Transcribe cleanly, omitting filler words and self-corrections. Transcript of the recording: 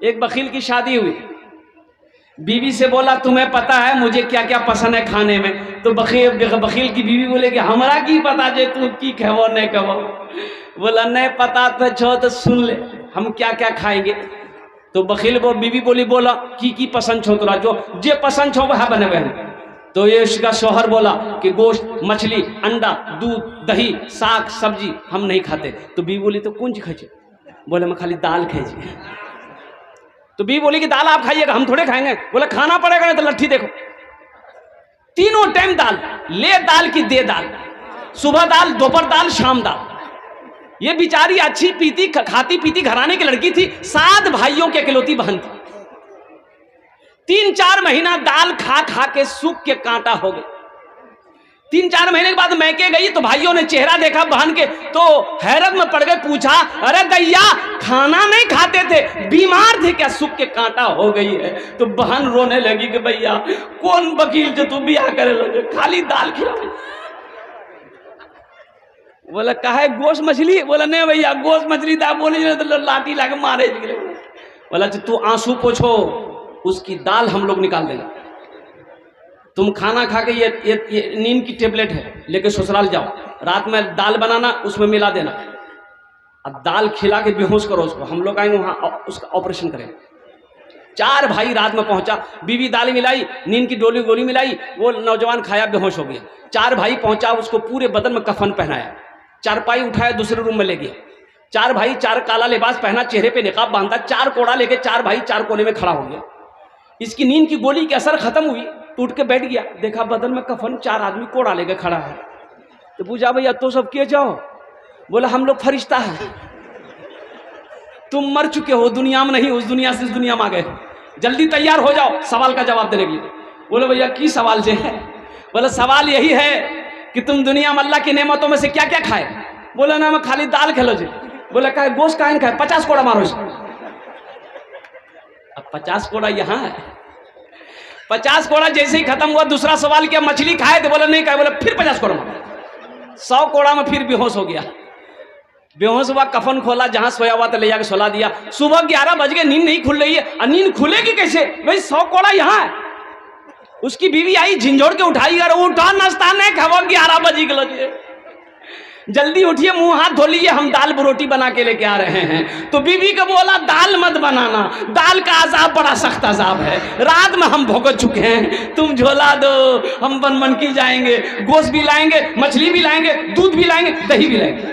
एक वकील की शादी हुई, बीवी से बोला तुम्हें पता है मुझे क्या क्या पसंद है खाने में? तो वकील की बीवी बोले कि हमरा की पता जे तू की कहवो नहीं कहवो। बोला नहीं पता तो छो तो सुन ले हम क्या क्या खाएंगे। तो वकील वो बीवी बोली बोला की पसंद छो तोरा, जो जे पसंद छो वह बने बहन। तो ये उसका शौहर बोला कि गोश्त, मछली, अंडा, दूध, दही, साग, सब्जी हम नहीं खाते। तो बीवी बोली तो कौन चीज खाए? बोले मैं खाली दाल खाई। तो बीवी बोली कि दाल आप खाइएगा हम थोड़े खाएंगे। बोले खाना पड़ेगा नहीं तो लट्ठी देखो, तीनों टाइम दाल, ले दाल की दे दाल, सुबह दाल, दोपहर दाल, शाम दाल। ये बेचारी अच्छी पीती खाती पीती घराने की लड़की थी, 7 भाइयों की इकलौती बहन थी। 3-4 महीना दाल खा खा के सूख के कांटा हो गए। 3-4 महीने के बाद मैके गई तो भाइयों ने चेहरा देखा बहन के तो हैरत में पड़ गए। पूछा अरे दैया खाना नहीं खाते थे, बीमार थे क्या, सूख के कांटा हो गई है? तो बहन रोने लगी कि भैया कौन वकील जो तू ब्याह करे लगे, खाली दाल खिला। बोला काहे गोश्त मछली? बोला नहीं भैया गोश्त मछली दा बोली तो लाठी लाके मारे। बोला तू आंसू पोछो, उसकी दाल हम लोग निकाल देंगे। तुम खाना खा के ये नींद की टेबलेट है लेके ससुराल जाओ, रात में दाल बनाना उसमें मिला देना, अब दाल खिला के बेहोश करो उसको, हम लोग आएंगे वहाँ उसका ऑपरेशन करेंगे। 4 भाई रात में पहुंचा, बीवी दाल मिलाई, नींद की गोली मिलाई, वो नौजवान खाया बेहोश हो गया। 4 भाई पहुंचा, उसको पूरे बदन में कफन पहनाया, चारपाई उठाया दूसरे रूम में ले गया। 4 भाई 4 काला लिबास पहना, चेहरे पे निकाब बांधा, 4 कोड़ा लेके 4 भाई 4 कोने में खड़ा हो गया। इसकी नींद की गोली की असर खत्म हुई, टूट के बैठ गया, देखा बदन में कफन, 4 आदमी कोड़ा लेके खड़ा है। तो पूछा भैया तो सब किए जाओ? बोला हम लोग फरिश्ता है, तुम मर चुके हो, दुनिया में नहीं, उस दुनिया से इस दुनिया में आ गए, जल्दी तैयार हो जाओ सवाल का जवाब देने के लिए। बोले भैया की सवाल से है? बोले सवाल यही है कि तुम दुनिया में अल्लाह की नेमतों में से क्या क्या खाए? बोला ना मैं खाली दाल खेलो जी। बोला का गोश्त काहे खाए? 50 कोड़ा मारो इसको। अब 50 कोड़ा यहाँ है, 50 कोड़ा जैसे ही खत्म हुआ दूसरा सवाल किया मछली खाए थे? बोला नहीं खाए। बोला फिर 50 कोड़ा मारो। 100 कोड़ा में फिर बेहोश हो गया। बेहोश हुआ, कफन खोला, जहां सोया हुआ था ले जाकर सुला दिया। सुबह 11 बज गए, नींद नहीं खुल रही है। नींद खुलेगी कैसे भाई? 100 कोड़ा यहाँ है। उसकी बीवी आई झिंझोड़ के उठाई, अरे उठा नाश्ता नहीं खाओ, 11 बजे गलो, जल्दी उठिए, मुंह हाथ धो लीजिए, हम दाल रोटी बना के लेके आ रहे हैं। तो बीवी को बोला दाल मत बनाना, दाल का अजाब बड़ा सख्त अजाब है, रात में हम भुगत चुके हैं, तुम झोला दो, हम बनमनकी जाएंगे, गोश्त भी लाएंगे, मछली भी लाएंगे, दूध भी लाएंगे, दही भी लाएंगे।